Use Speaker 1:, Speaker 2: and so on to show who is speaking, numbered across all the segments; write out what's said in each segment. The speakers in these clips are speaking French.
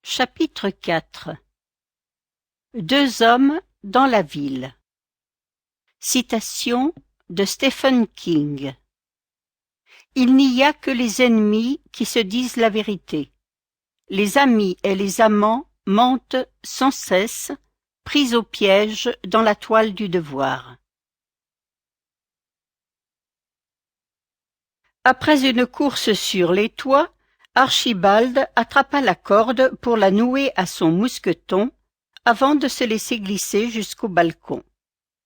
Speaker 1: Chapitre 4. Deux hommes dans la ville. Citation de Stephen King. Il n'y a que les ennemis qui se disent la vérité. Les amis et les amants mentent sans cesse, pris au piège dans la toile du devoir. Après une course sur les toits, Archibald attrapa la corde pour la nouer à son mousqueton avant de se laisser glisser jusqu'au balcon.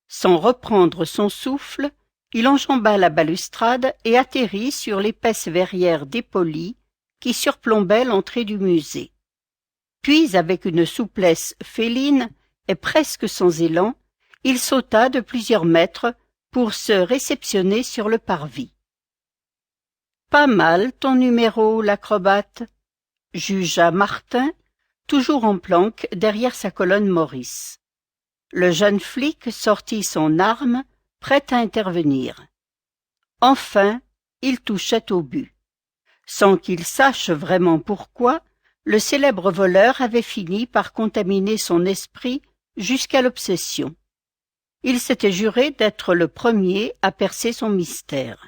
Speaker 1: Sans reprendre son souffle, il enjamba la balustrade et atterrit sur l'épaisse verrière dépolie qui surplombait l'entrée du musée. Puis, avec une souplesse féline et presque sans élan, il sauta de plusieurs mètres pour se réceptionner sur le parvis. « Pas mal ton numéro, l'acrobate, » jugea Martin, toujours en planque derrière sa colonne Maurice. Le jeune flic sortit son arme, prêt à intervenir. Enfin, il touchait au but. Sans qu'il sache vraiment pourquoi, le célèbre voleur avait fini par contaminer son esprit jusqu'à l'obsession. Il s'était juré d'être le premier à percer son mystère.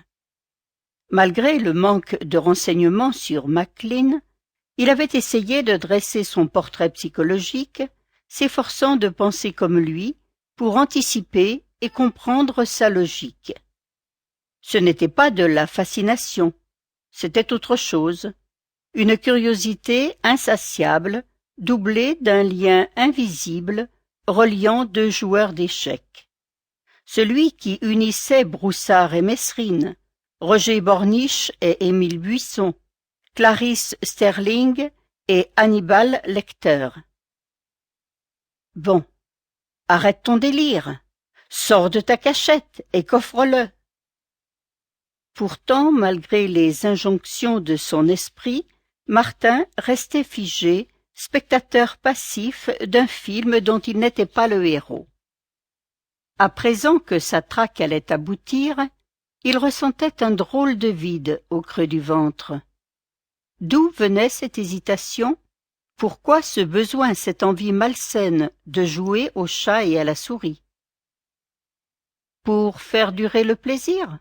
Speaker 1: Malgré le manque de renseignements sur Macklin, il avait essayé de dresser son portrait psychologique, s'efforçant de penser comme lui pour anticiper et comprendre sa logique. Ce n'était pas de la fascination, c'était autre chose, une curiosité insatiable, doublée d'un lien invisible reliant deux joueurs d'échecs. Celui qui unissait Broussard et Messrine, Roger Borniche et Émile Buisson, Clarice Sterling et Hannibal Lecter. Bon, arrête ton délire, sors de ta cachette et coffre-le. Pourtant, malgré les injonctions de son esprit, Martin restait figé, spectateur passif d'un film dont il n'était pas le héros. À présent que sa traque allait aboutir, il ressentait un drôle de vide au creux du ventre. D'où venait cette hésitation? Pourquoi ce besoin, cette envie malsaine de jouer au chat et à la souris? Pour faire durer le plaisir?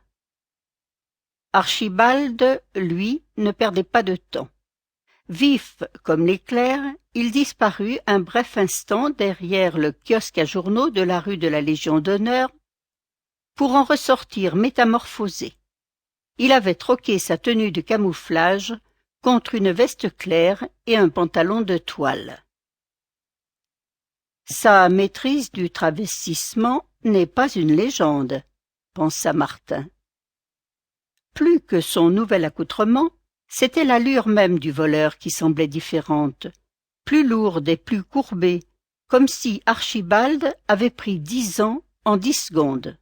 Speaker 1: Archibald, lui, ne perdait pas de temps. Vif comme l'éclair, il disparut un bref instant derrière le kiosque à journaux de la rue de la Légion d'honneur pour en ressortir métamorphosé. Il avait troqué sa tenue de camouflage contre une veste claire et un pantalon de toile. Sa maîtrise du travestissement n'est pas une légende, pensa Martin. Plus que son nouvel accoutrement, c'était l'allure même du voleur qui semblait différente, plus lourde et plus courbée, comme si Archibald avait pris 10 ans en 10 secondes.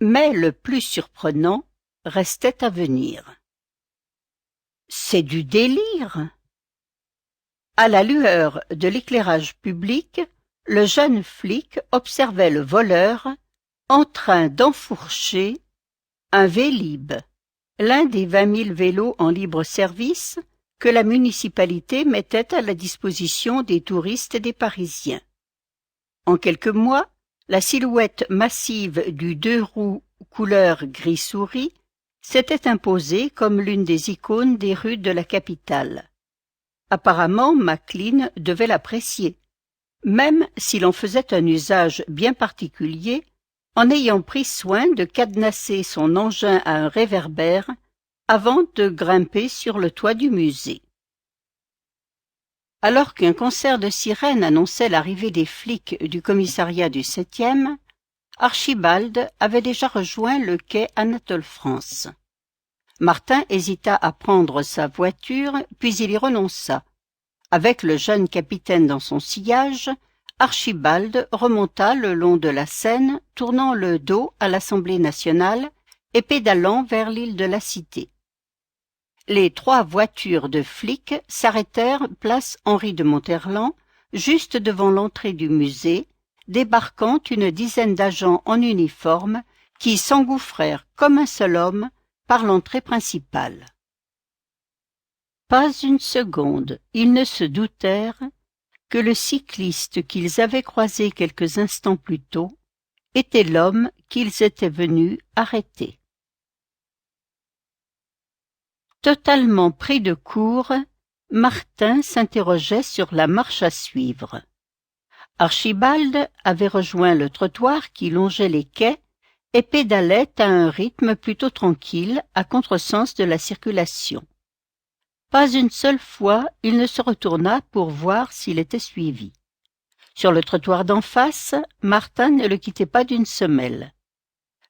Speaker 1: Mais le plus surprenant restait à venir. C'est du délire! À la lueur de l'éclairage public, le jeune flic observait le voleur en train d'enfourcher un Vélib, l'un des 20 000 vélos en libre service que la municipalité mettait à la disposition des touristes et des Parisiens. En quelques mois, la silhouette massive du deux roues couleur gris souris s'était imposée comme l'une des icônes des rues de la capitale. Apparemment, Macklin devait l'apprécier, même s'il en faisait un usage bien particulier, en ayant pris soin de cadenasser son engin à un réverbère avant de grimper sur le toit du musée. Alors qu'un concert de sirènes annonçait l'arrivée des flics du commissariat du 7e, Archibald avait déjà rejoint le quai Anatole France. Martin hésita à prendre sa voiture, puis il y renonça. Avec le jeune capitaine dans son sillage, Archibald remonta le long de la Seine, tournant le dos à l'Assemblée nationale et pédalant vers l'île de la Cité. Les 3 voitures de flics s'arrêtèrent place Henri de Monterland, juste devant l'entrée du musée, débarquant une dizaine d'agents en uniforme qui s'engouffrèrent comme un seul homme par l'entrée principale. Pas une seconde, ils ne se doutèrent que le cycliste qu'ils avaient croisé quelques instants plus tôt était l'homme qu'ils étaient venus arrêter. Totalement pris de court, Martin s'interrogeait sur la marche à suivre. Archibald avait rejoint le trottoir qui longeait les quais et pédalait à un rythme plutôt tranquille à contresens de la circulation. Pas une seule fois il ne se retourna pour voir s'il était suivi. Sur le trottoir d'en face, Martin ne le quittait pas d'une semelle.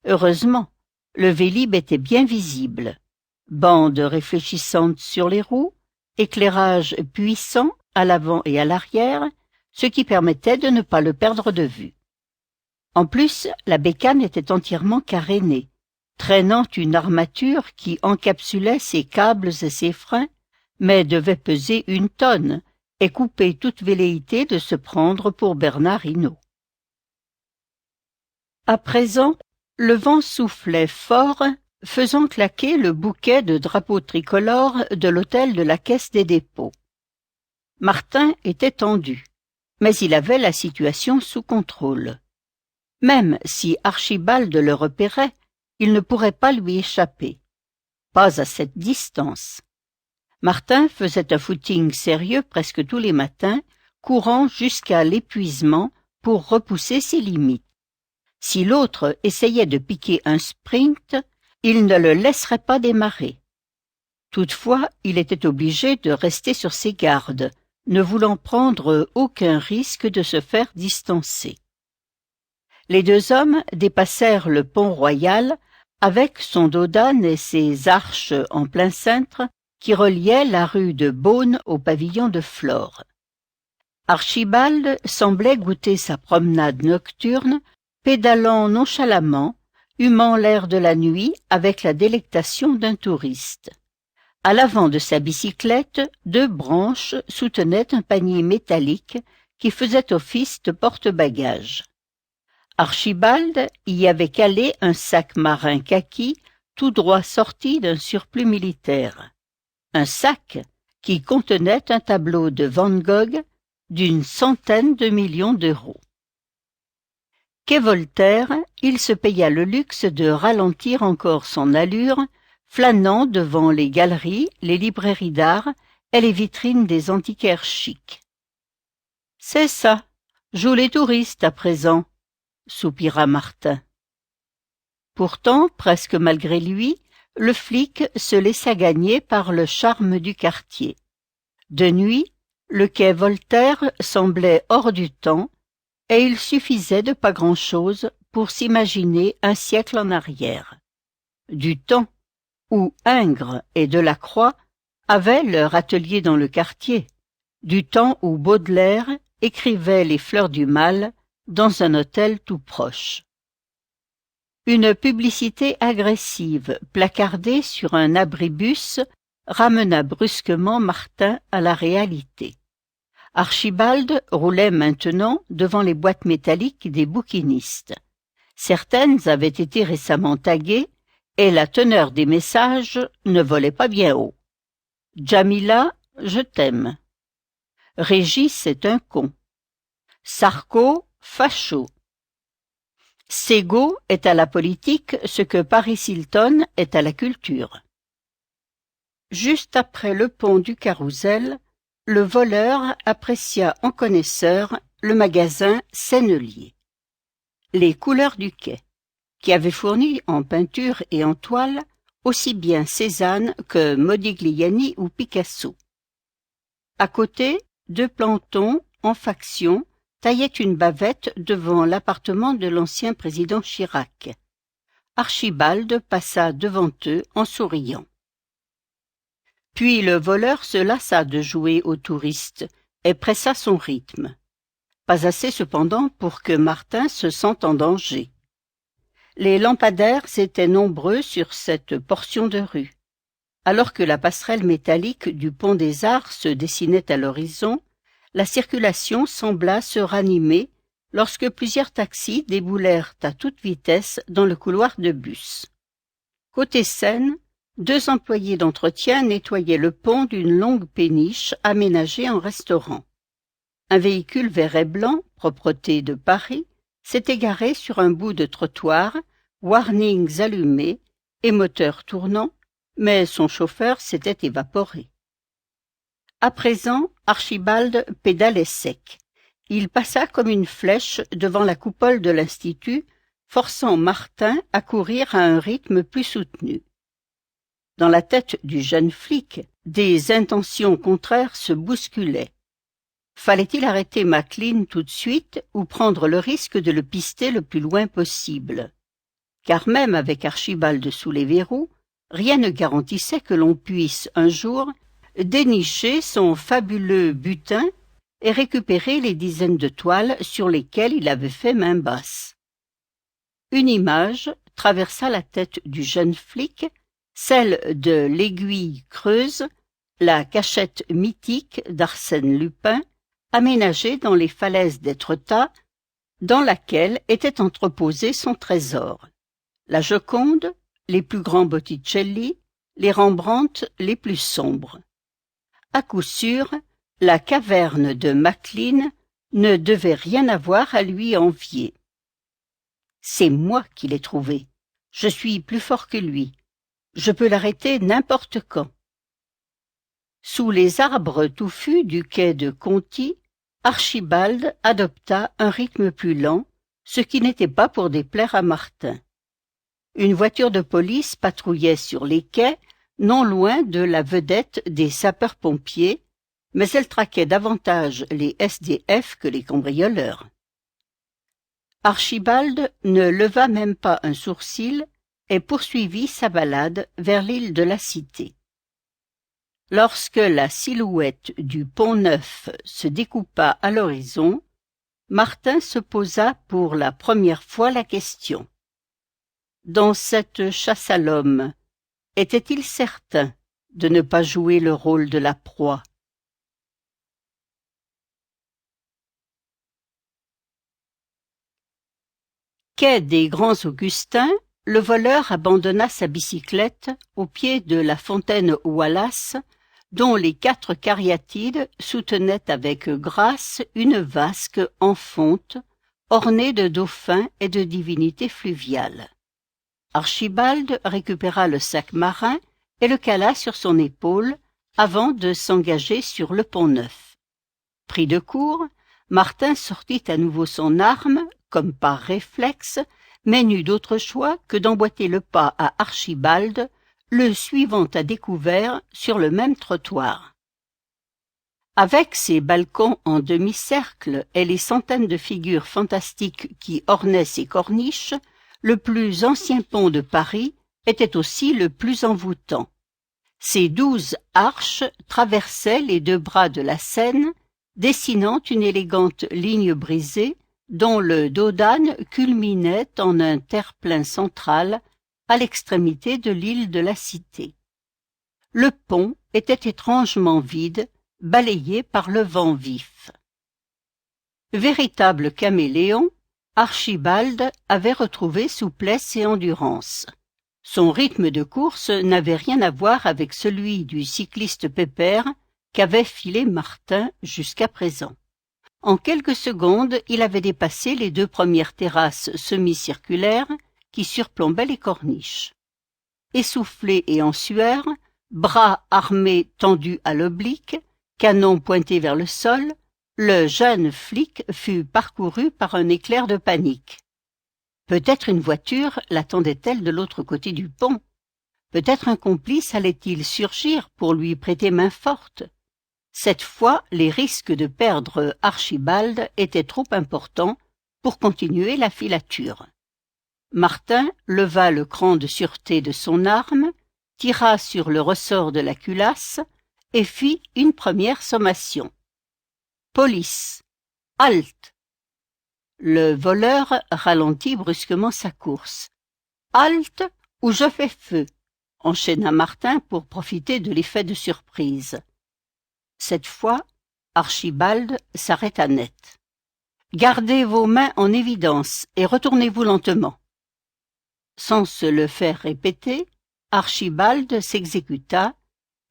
Speaker 1: Heureusement, le Vélib était bien visible. Bande réfléchissante sur les roues, éclairage puissant à l'avant et à l'arrière, ce qui permettait de ne pas le perdre de vue. En plus, la bécane était entièrement carénée, traînant une armature qui encapsulait ses câbles et ses freins, mais devait peser 1 tonne et couper toute velléité de se prendre pour Bernard Hinault. À présent, le vent soufflait fort, faisant claquer le bouquet de drapeaux tricolores de l'hôtel de la Caisse des dépôts. Martin était tendu, mais il avait la situation sous contrôle. Même si Archibald le repérait, il ne pourrait pas lui échapper. Pas à cette distance. Martin faisait un footing sérieux presque tous les matins, courant jusqu'à l'épuisement pour repousser ses limites. Si l'autre essayait de piquer un sprint, il ne le laisserait pas démarrer. Toutefois, il était obligé de rester sur ses gardes, ne voulant prendre aucun risque de se faire distancer. Les 2 hommes dépassèrent le pont Royal avec son dos d'âne et ses arches en plein cintre qui reliaient la rue de Beaune au pavillon de Flore. Archibald semblait goûter sa promenade nocturne, pédalant nonchalamment, humant l'air de la nuit avec la délectation d'un touriste. À l'avant de sa bicyclette, 2 branches soutenaient un panier métallique qui faisait office de porte-bagages. Archibald y avait calé un sac marin kaki tout droit sorti d'un surplus militaire. Un sac qui contenait un tableau de Van Gogh d'une centaine de millions d'euros. Quai Voltaire, il se paya le luxe de ralentir encore son allure, flânant devant les galeries, les librairies d'art et les vitrines des antiquaires chics. « C'est ça, joue les touristes à présent », soupira Martin. Pourtant, presque malgré lui, le flic se laissa gagner par le charme du quartier. De nuit, le quai Voltaire semblait hors du temps, et il suffisait de pas grand-chose pour s'imaginer un siècle en arrière. Du temps où Ingres et Delacroix avaient leur atelier dans le quartier, du temps où Baudelaire écrivait Les Fleurs du Mal dans un hôtel tout proche. Une publicité agressive, placardée sur un abribus, ramena brusquement Martin à la réalité. Archibald roulait maintenant devant les boîtes métalliques des bouquinistes. Certaines avaient été récemment taguées et la teneur des messages ne volait pas bien haut. « Jamila, je t'aime. »« Régis est un con. »« Sarko, facho. » Ségaud est à la politique ce que Paris Hilton est à la culture. Juste après le pont du Carrousel, le voleur apprécia en connaisseur le magasin Sennelier. Les couleurs du quai, qui avait fourni en peinture et en toile aussi bien Cézanne que Modigliani ou Picasso. À côté, 2 plantons en faction taillaient une bavette devant l'appartement de l'ancien président Chirac. Archibald passa devant eux en souriant. Puis le voleur se lassa de jouer aux touristes et pressa son rythme. Pas assez cependant pour que Martin se sente en danger. Les lampadaires étaient nombreux sur cette portion de rue. Alors que la passerelle métallique du pont des Arts se dessinait à l'horizon, la circulation sembla se ranimer lorsque plusieurs taxis déboulèrent à toute vitesse dans le couloir de bus. Côté Seine, 2 employés d'entretien nettoyaient le pont d'une longue péniche aménagée en restaurant. Un véhicule vert et blanc, propreté de Paris, s'était garé sur un bout de trottoir, warnings allumés et moteur tournant, mais son chauffeur s'était évaporé. À présent, Archibald pédalait sec. Il passa comme une flèche devant la coupole de l'Institut, forçant Martin à courir à un rythme plus soutenu. Dans la tête du jeune flic, des intentions contraires se bousculaient. Fallait-il arrêter McLean tout de suite ou prendre le risque de le pister le plus loin possible? Car même avec Archibald sous les verrous, rien ne garantissait que l'on puisse un jour dénicher son fabuleux butin et récupérer les dizaines de toiles sur lesquelles il avait fait main basse. Une image traversa la tête du jeune flic, celle de l'Aiguille Creuse, la cachette mythique d'Arsène Lupin, aménagée dans les falaises d'Étretat, dans laquelle était entreposé son trésor. La Joconde, les plus grands Botticelli, les Rembrandt les plus sombres. À coup sûr, la caverne de McLean ne devait rien avoir à lui envier. C'est moi qui l'ai trouvé. Je suis plus fort que lui. Je peux l'arrêter n'importe quand. Sous les arbres touffus du quai de Conty, Archibald adopta un rythme plus lent, ce qui n'était pas pour déplaire à Martin. Une voiture de police patrouillait sur les quais, non loin de la vedette des sapeurs-pompiers, mais elle traquait davantage les SDF que les cambrioleurs. Archibald ne leva même pas un sourcil et poursuivit sa balade vers l'île de la Cité. Lorsque la silhouette du Pont-Neuf se découpa à l'horizon, Martin se posa pour la première fois la question. Dans cette chasse à l'homme, était-il certain de ne pas jouer le rôle de la proie? Quai des Grands Augustins, le voleur abandonna sa bicyclette au pied de la fontaine Wallace, dont les 4 cariatides soutenaient avec grâce une vasque en fonte, ornée de dauphins et de divinités fluviales. Archibald récupéra le sac marin et le cala sur son épaule avant de s'engager sur le Pont-Neuf. Pris de court, Martin sortit à nouveau son arme, comme par réflexe, mais n'eut d'autre choix que d'emboîter le pas à Archibald, le suivant à découvert sur le même trottoir. Avec ses balcons en demi-cercle et les centaines de figures fantastiques qui ornaient ses corniches, le plus ancien pont de Paris était aussi le plus envoûtant. Ses 12 arches traversaient les 2 bras de la Seine, dessinant une élégante ligne brisée dont le dos d'âne culminait en un terre-plein central à l'extrémité de l'île de la Cité. Le pont était étrangement vide, balayé par le vent vif. Véritable caméléon, Archibald avait retrouvé souplesse et endurance. Son rythme de course n'avait rien à voir avec celui du cycliste pépère qu'avait filé Martin jusqu'à présent. En quelques secondes, il avait dépassé les 2 premières terrasses semi-circulaires qui surplombaient les corniches. Essoufflé et en sueur, bras armés tendus à l'oblique, canon pointé vers le sol, le jeune flic fut parcouru par un éclair de panique. Peut-être une voiture l'attendait-elle de l'autre côté du pont. Peut-être un complice allait-il surgir pour lui prêter main forte. Cette fois, les risques de perdre Archibald étaient trop importants pour continuer la filature. Martin leva le cran de sûreté de son arme, tira sur le ressort de la culasse et fit une première sommation. « Police! Halte !» Le voleur ralentit brusquement sa course. « Halte ou je fais feu !» enchaîna Martin pour profiter de l'effet de surprise. Cette fois, Archibald s'arrêta net. « Gardez vos mains en évidence et retournez-vous lentement. » Sans se le faire répéter, Archibald s'exécuta,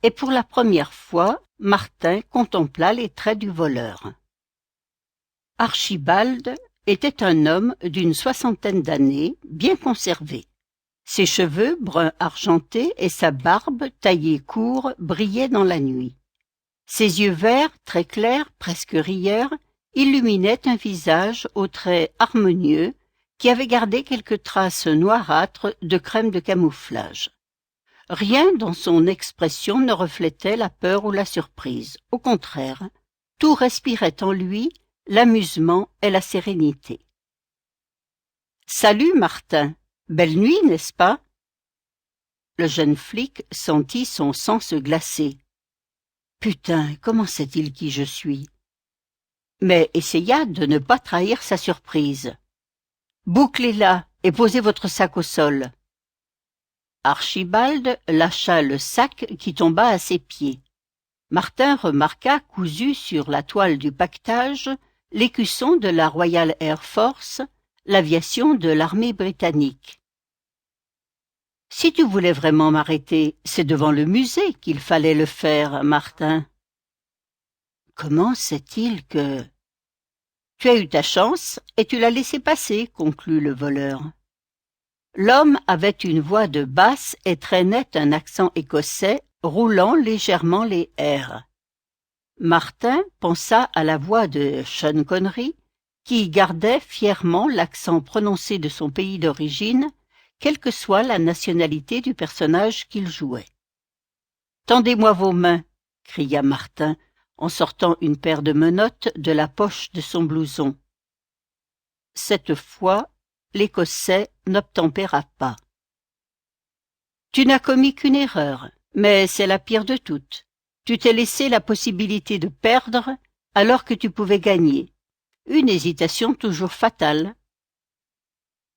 Speaker 1: et pour la première fois, Martin contempla les traits du voleur. Archibald était un homme d'une 60aine d'années, bien conservé. Ses cheveux brun argentés et sa barbe taillée court brillaient dans la nuit. Ses yeux verts, très clairs, presque rieurs, illuminaient un visage aux traits harmonieux qui avait gardé quelques traces noirâtres de crème de camouflage. Rien dans son expression ne reflétait la peur ou la surprise. Au contraire, tout respirait en lui l'amusement et la sérénité. « Salut, Martin. Belle nuit, n'est-ce pas ?» Le jeune flic sentit son sang se glacer. « Putain, comment sait-il qui je suis ?» Mais essaya de ne pas trahir sa surprise. « Bouclez-la et posez votre sac au sol. » Archibald lâcha le sac qui tomba à ses pieds. Martin remarqua cousu sur la toile du paquetage l'écusson de la Royal Air Force, l'aviation de l'armée britannique. « Si tu voulais vraiment m'arrêter, c'est devant le musée qu'il fallait le faire, Martin. »« Comment sait-il que... » ?»« Tu as eu ta chance et tu l'as laissé passer, » conclut le voleur. L'homme avait une voix de basse et traînait un accent écossais, roulant légèrement les R. Martin pensa à la voix de Sean Connery, qui gardait fièrement l'accent prononcé de son pays d'origine, quelle que soit la nationalité du personnage qu'il jouait. « Tendez-moi vos mains !» cria Martin, en sortant une paire de menottes de la poche de son blouson. Cette fois, l'Écossais n'obtempéra pas. « Tu n'as commis qu'une erreur, mais c'est la pire de toutes. Tu t'es laissé la possibilité de perdre alors que tu pouvais gagner. Une hésitation toujours fatale. »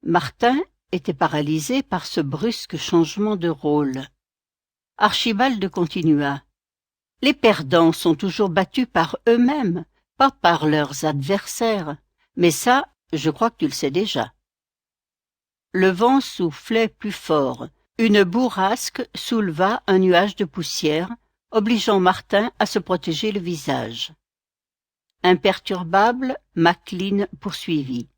Speaker 1: Martin était paralysé par ce brusque changement de rôle. Archibald continua. « Les perdants sont toujours battus par eux-mêmes, pas par leurs adversaires. Mais ça, je crois que tu le sais déjà. » Le vent soufflait plus fort. Une bourrasque souleva un nuage de poussière, obligeant Martin à se protéger le visage. Imperturbable, McLean poursuivit.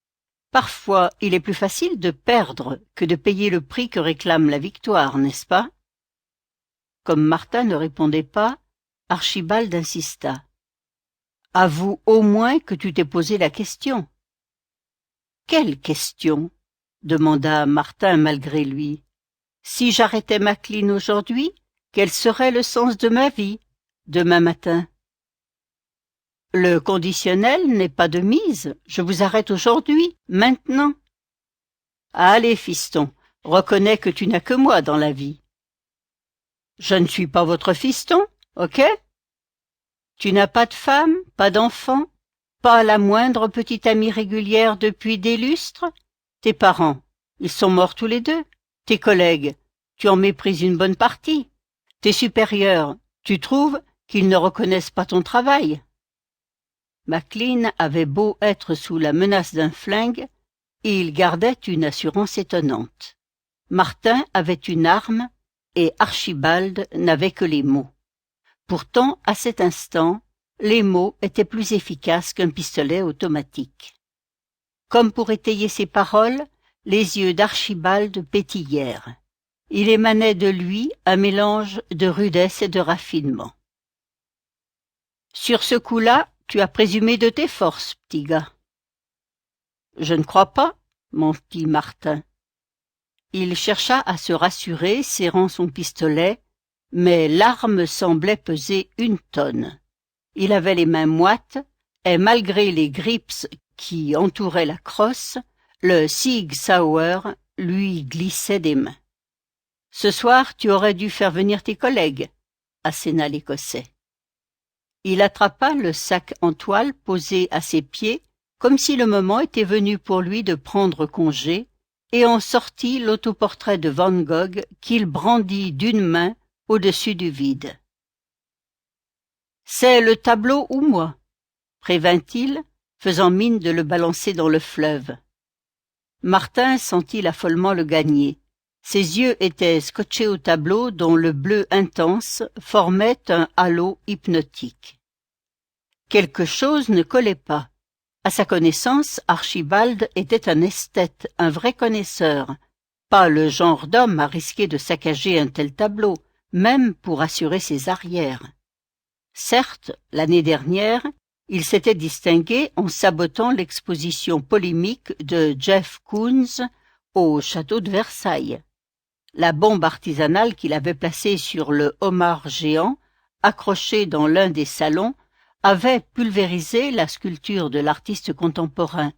Speaker 1: « Parfois, il est plus facile de perdre que de payer le prix que réclame la victoire, n'est-ce pas ?» Comme Martin ne répondait pas, Archibald insista. « Avoue au moins que tu t'es posé la question. »« Quelle question ?» demanda Martin malgré lui. « Si j'arrêtais McLean aujourd'hui, quel serait le sens de ma vie, demain matin ?» Le conditionnel n'est pas de mise, je vous arrête aujourd'hui, maintenant. Allez, fiston, reconnais que tu n'as que moi dans la vie. Je ne suis pas votre fiston, ok? Tu n'as pas de femme, pas d'enfant, pas la moindre petite amie régulière depuis des lustres? Tes parents, ils sont morts tous les deux. Tes collègues, tu en méprises une bonne partie. Tes supérieurs, tu trouves qu'ils ne reconnaissent pas ton travail. McLean avait beau être sous la menace d'un flingue, il gardait une assurance étonnante. Martin avait une arme et Archibald n'avait que les mots. Pourtant, à cet instant, les mots étaient plus efficaces qu'un pistolet automatique. Comme pour étayer ses paroles, les yeux d'Archibald pétillèrent. Il émanait de lui un mélange de rudesse et de raffinement. « Sur ce coup-là, tu as présumé de tes forces, petit gars. »« Je ne crois pas, » mentit Martin. Il chercha à se rassurer, serrant son pistolet, mais l'arme semblait peser 1 tonne. Il avait les mains moites, et malgré les grips qui entouraient la crosse, le Sig Sauer lui glissait des mains. « Ce soir, tu aurais dû faire venir tes collègues, » asséna l'Écossais. Il attrapa le sac en toile posé à ses pieds, comme si le moment était venu pour lui de prendre congé, et en sortit l'autoportrait de Van Gogh qu'il brandit d'une main au-dessus du vide. « C'est le tableau ou moi ?» prévint-il, faisant mine de le balancer dans le fleuve. Martin sentit l'affolement le gagner. Ses yeux étaient scotchés au tableau dont le bleu intense formait un halo hypnotique. Quelque chose ne collait pas. À sa connaissance, Archibald était un esthète, un vrai connaisseur, pas le genre d'homme à risquer de saccager un tel tableau, même pour assurer ses arrières. Certes, l'année dernière, il s'était distingué en sabotant l'exposition polémique de Jeff Koons au château de Versailles. La bombe artisanale qu'il avait placée sur le homard géant, accroché dans l'un des salons, avait pulvérisé la sculpture de l'artiste contemporain.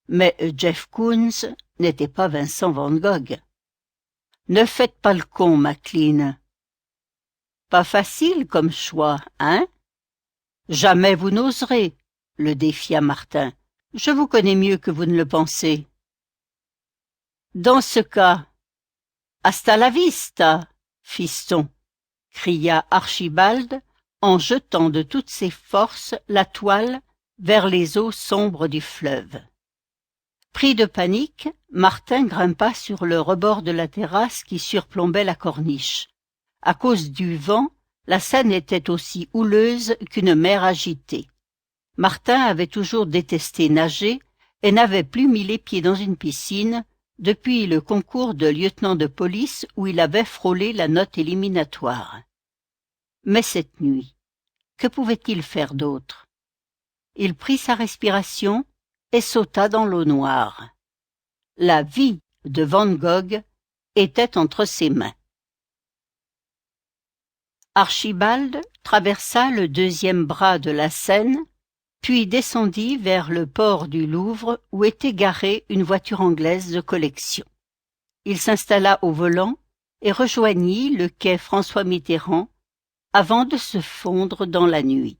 Speaker 1: Mais Jeff Koons n'était pas Vincent van Gogh. « Ne faites pas le con, Maclean. »« Pas facile comme choix, hein ?»« Jamais vous n'oserez, » le défia Martin. « Je vous connais mieux que vous ne le pensez. »« Dans ce cas, hasta la vista, fiston !» cria Archibald en jetant de toutes ses forces la toile vers les eaux sombres du fleuve. Pris de panique, Martin grimpa sur le rebord de la terrasse qui surplombait la corniche. À cause du vent, la Seine était aussi houleuse qu'une mer agitée. Martin avait toujours détesté nager et n'avait plus mis les pieds dans une piscine depuis le concours de lieutenant de police où il avait frôlé la note éliminatoire. Mais cette nuit, que pouvait-il faire d'autre? Il prit sa respiration et sauta dans l'eau noire. La vie de Van Gogh était entre ses mains. Archibald traversa le deuxième bras de la Seine, puis descendit vers le port du Louvre où était garée une voiture anglaise de collection. Il s'installa au volant et rejoignit le quai François-Mitterrand avant de se fondre dans la nuit.